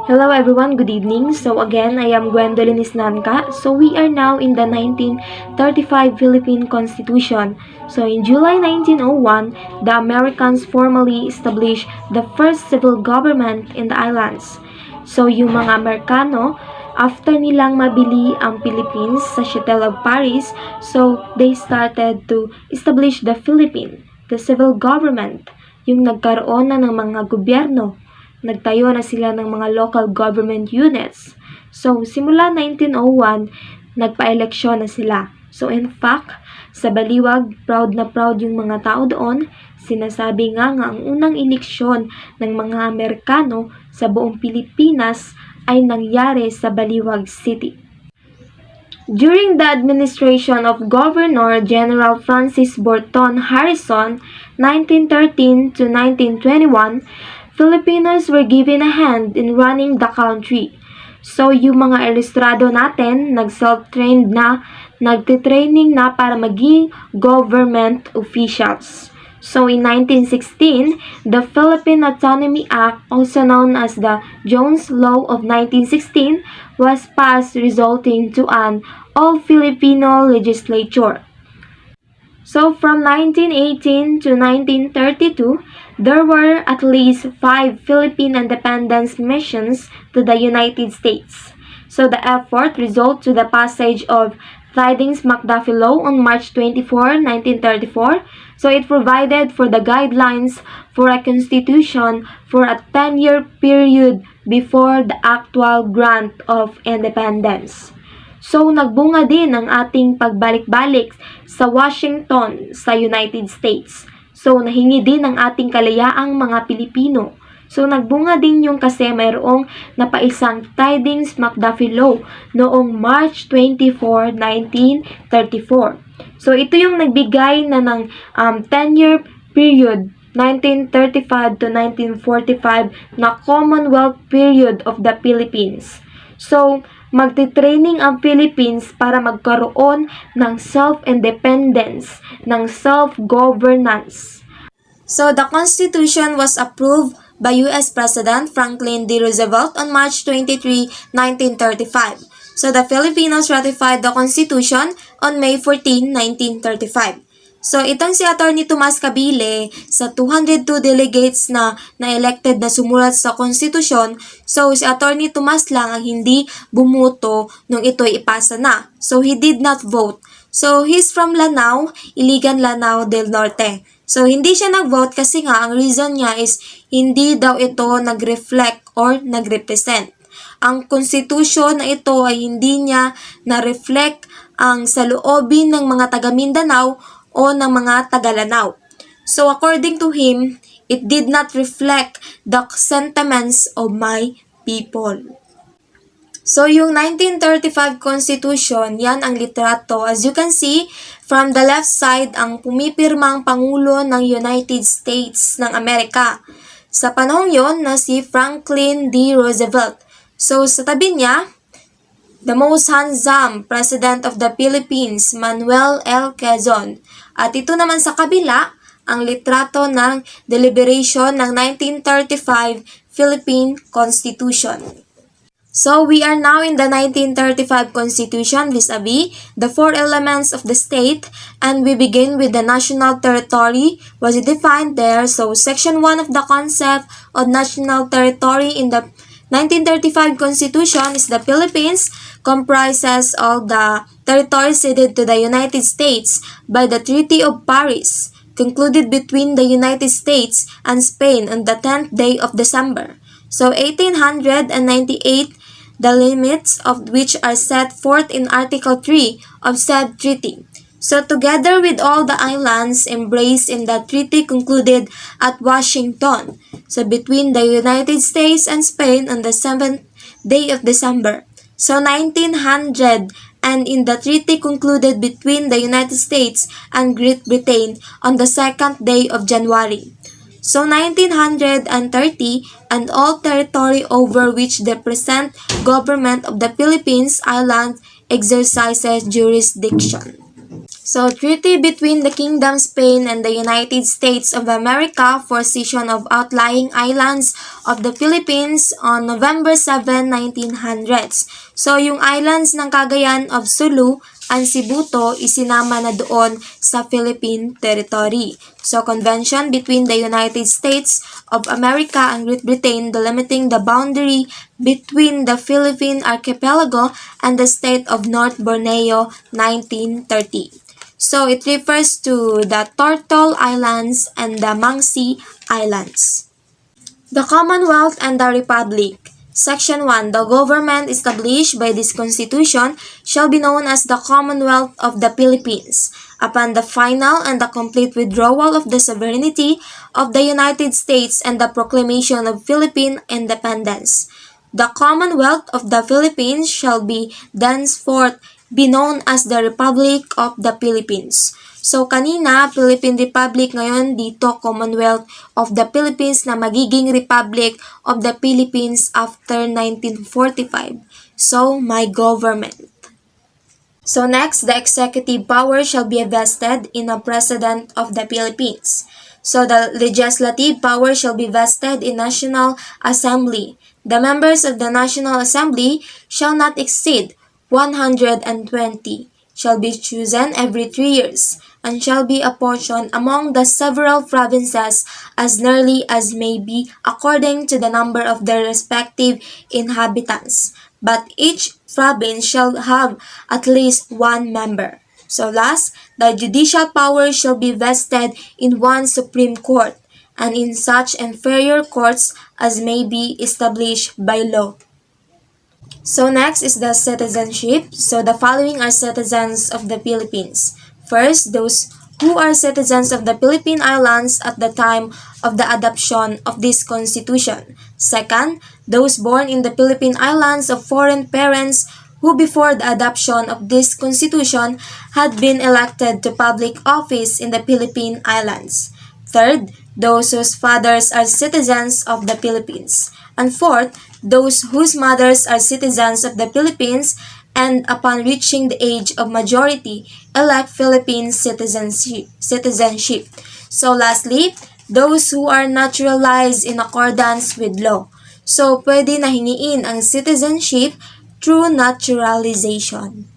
Hello everyone, good evening. So again, I am Gwendolyn Isnanca. So we are now in the 1935 Philippine Constitution. So in July 1901, the Americans formally established the first civil government in the islands. So yung mga Amerikano, after nilang mabili ang Philippines sa Shuttle of Paris, so they started to establish the Philippine, the civil government, yung nagkaroon na ng mga gobyerno. Nagtayo na sila ng mga local government units. So, simula 1901, nagpa-eleksyon na sila. So, in fact, sa Baliwag, proud na proud yung mga tao doon. Sinasabi nga ang unang eleksyon ng mga Amerikano sa buong Pilipinas ay nangyari sa Baliwag City. During the administration of Governor General Francis Borton Harrison, 1913 to 1921, Filipinos were given a hand in running the country. So, yung mga ilustrado natin, nag-self-trained na, nagtitraining na para maging government officials. So, in 1916, the Philippine Autonomy Act, also known as the Jones Law of 1916, was passed resulting to an all-Filipino legislature. So, from 1918 to 1932, there were at least 5 Philippine independence missions to the United States. So, the effort resulted to the passage of Tidings-McDuffie Law on March 24, 1934. So, it provided for the guidelines for a constitution for a 10-year period before the actual grant of independence. So, nagbunga din ang ating pagbalik-balik sa Washington sa United States. So, nahingi din ang ating kalayaang mga Pilipino. So, nagbunga din yung kasi mayroong napaisang Tidings-McDuffie Law noong March 24, 1934. So, ito yung nagbigay na ng 10-year period 1935 to 1945 na Commonwealth period of the Philippines. So, magti-training ang Philippines para magkaroon ng self-independence, ng self-governance. So, the Constitution was approved by U.S. President Franklin D. Roosevelt on March 23, 1935. So, the Filipinos ratified the Constitution on May 14, 1935. So, itong si Atty. Tomas Cabile sa 202 delegates na na-elected na sumulat sa konstitusyon, so si Atty. Tomas lang ang hindi bumuto nung ito'y ipasa na. So, he did not vote. So, he's from Lanao, Iligan, Lanao del Norte. So, hindi siya nag-vote kasi nga ang reason niya is hindi daw ito nag-reflect or nag-represent. Ang konstitusyon na ito ay hindi niya na-reflect ang saloobin ng mga taga Mindanao o ng mga taga-Lanao. So, according to him, it did not reflect the sentiments of my people. So, yung 1935 Constitution, yan ang litrato. As you can see, from the left side, ang pumipirmang Pangulo ng United States ng Amerika. Sa panahong yon na si Franklin D. Roosevelt. So, sa tabi niya, the most handsome President of the Philippines, Manuel L. Quezon. At ito naman sa kabila, ang litrato ng deliberation ng 1935 Philippine Constitution. So, we are now in the 1935 Constitution vis-a-vis the 4 elements of the state, and we begin with the national territory was defined there. So, Section 1 of the concept of national territory in the 1935 Constitution is the Philippines comprises all the territories ceded to the United States by the Treaty of Paris, concluded between the United States and Spain on the 10th day of December. So, 1898, the limits of which are set forth in Article 3 of said treaty. So, together with all the islands embraced in the treaty concluded at Washington, so between the United States and Spain on the 7th day of December. So, 1900, and in the treaty concluded between the United States and Great Britain on the 2nd day of January. So, 1930, and all territory over which the present government of the Philippines Island exercises jurisdiction. So, treaty between the Kingdom Spain and the United States of America for cession of outlying islands of the Philippines on November 7, 1900s. So, yung islands ng Cagayan of Sulu and Cebuto isinama na doon sa Philippine territory. So, convention between the United States of America and Great Britain delimiting the boundary between the Philippine archipelago and the state of North Borneo, 1930. So it refers to the Turtle Islands and the Mangsi Islands. The Commonwealth and the Republic. Section 1. The government established by this Constitution shall be known as the Commonwealth of the Philippines. Upon the final and the complete withdrawal of the sovereignty of the United States and the proclamation of Philippine independence, the Commonwealth of the Philippines shall be thenceforth be known as the Republic of the Philippines. So kanina, Philippine Republic, ngayon dito Commonwealth of the Philippines na magiging Republic of the Philippines after 1945. So, my government. So next, the executive power shall be vested in a President of the Philippines. So the legislative power shall be vested in National Assembly. The members of the National Assembly shall not exceed 120, shall be chosen every 3 years, and shall be apportioned among the several provinces as nearly as may be according to the number of their respective inhabitants. But each province shall have at least one member. So last, the judicial power shall be vested in one Supreme Court, and in such inferior courts as may be established by law. So next is the citizenship. So the following are citizens of the Philippines. First, those who are citizens of the Philippine Islands at the time of the adoption of this Constitution. Second, those born in the Philippine Islands of foreign parents who before the adoption of this Constitution had been elected to public office in the Philippine Islands. Third, those whose fathers are citizens of the Philippines. And fourth, those whose mothers are citizens of the Philippines and upon reaching the age of majority, elect Philippine citizenship. So lastly, those who are naturalized in accordance with law. So pwede na hingiin ang citizenship through naturalization.